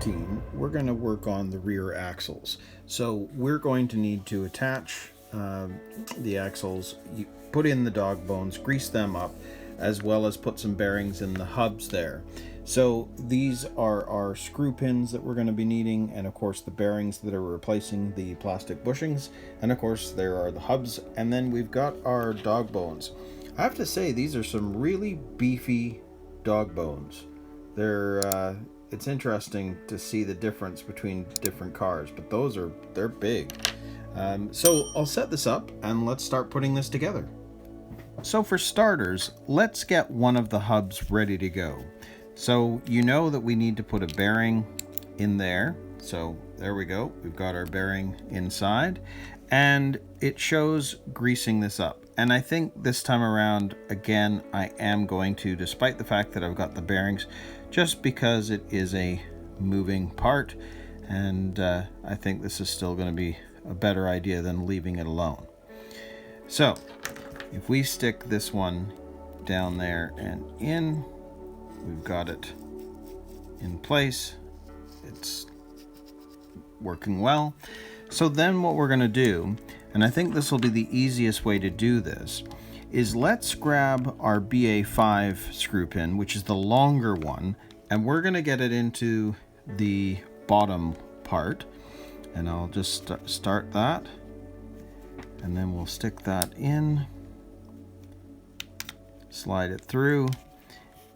14, we're going to work on the rear axles. So we're going to need to attach the axles, you put in the dog bones, grease them up, as well as put some bearings in the hubs there. So these are our screw pins that we're going to be needing, and of course the bearings that are replacing the plastic bushings, and of course there are the hubs, and then we've got our dog bones. I have to say, these are some really beefy dog bones. It's interesting to see the difference between different cars, but they're big. So I'll set this up and let's start putting this together. So for starters, let's get one of the hubs ready to go. So you know that we need to put a bearing in there. So there we go. We've got our bearing inside, and it shows greasing this up. And I think this time around, again, I am going to, despite the fact that I've got the bearings, just because it is a moving part, and I think this is still going to be a better idea than leaving it alone. So if we stick this one down there and in, we've got it in place. It's working well. So then what we're going to do, and I think this will be the easiest way to do this, is let's grab our BA5 screw pin, which is the longer one, and we're going to get it into the bottom part. And I'll just start that, and then we'll stick that in, slide it through,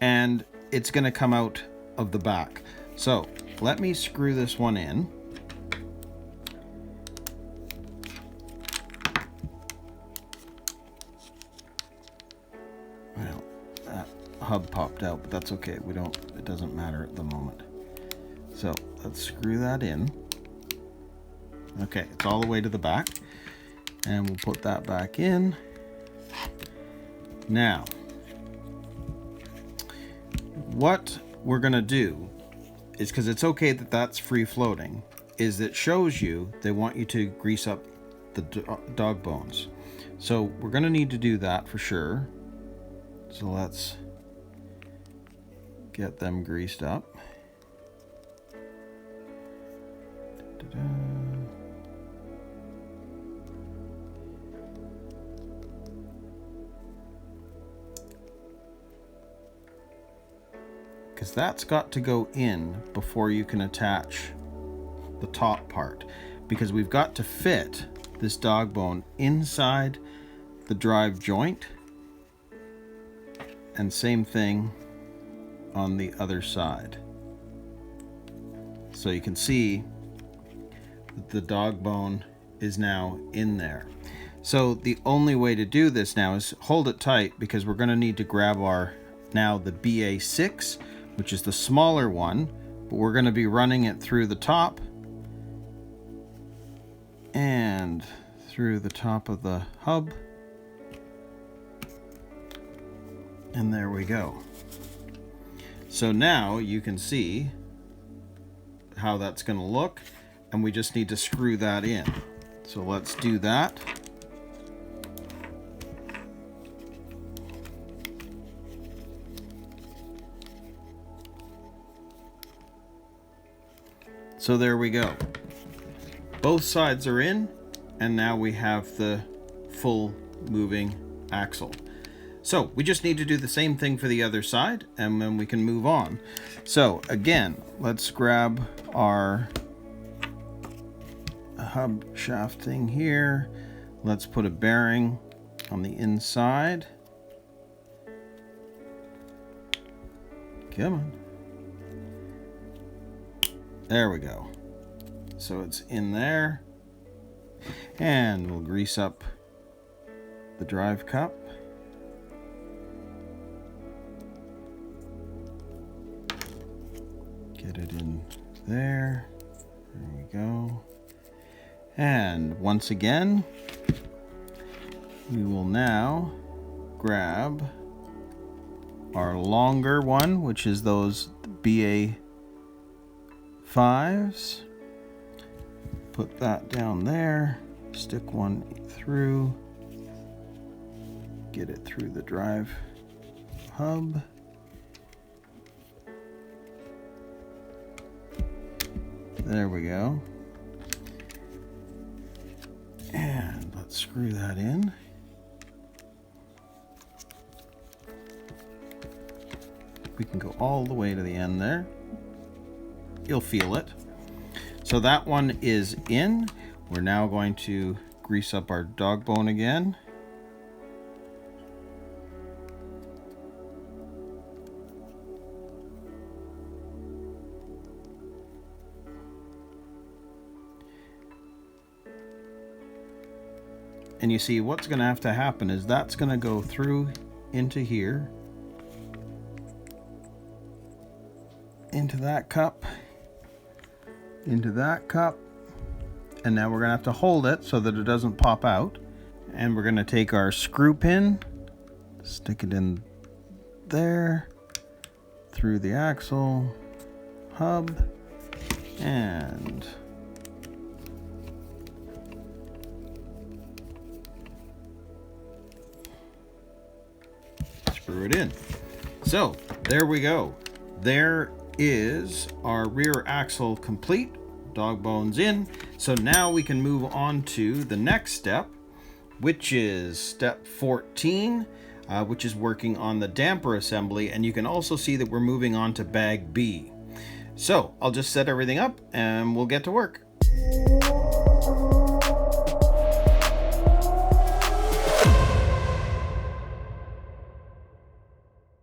and it's going to come out of the back. So let me screw this one in. Well, that hub popped out, but that's okay. It doesn't matter at the moment. So let's screw that in. Okay, it's all the way to the back, and we'll put that back in. Now, what we're going to do is, because it's okay that that's free floating, is it shows you they want you to grease up the dog bones. So we're going to need to do that for sure. So let's get them greased up. Da-da-da. Because that's got to go in before you can attach the top part, because we've got to fit this dog bone inside the drive joint, and same thing on the other side. So you can see that the dog bone is now in there. So the only way to do this now is hold it tight, because we're going to need to grab the BA6, which is the smaller one, but we're going to be running it through the top and through the top of the hub. And there we go. So now you can see how that's going to look, and we just need to screw that in. So let's do that. So there we go. Both sides are in, and now we have the full moving axle. So we just need to do the same thing for the other side, and then we can move on. So again, let's grab our hub shaft thing here. Let's put a bearing on the inside. Come on. There we go. So it's in there, and we'll grease up the drive cup. Get it in there. There we go. And once again, we will now grab our longer one, which is those BA5s. Put that down there, stick one through, get it through the drive hub. There we go. And let's screw that in. We can go all the way to the end there. You'll feel it. So that one is in. We're now going to grease up our dog bone again. And you see what's going to have to happen is that's going to go through into here, into that cup, into that cup, and now we're going to have to hold it so that it doesn't pop out. And we're going to take our screw pin, stick it in there, through the axle, hub, and screw it in. So there we go. There is our rear axle complete. Dog bones in. So now we can move on to the next step, which is step 14, which is working on the damper assembly. And you can also see that we're moving on to bag B. So I'll just set everything up and we'll get to work.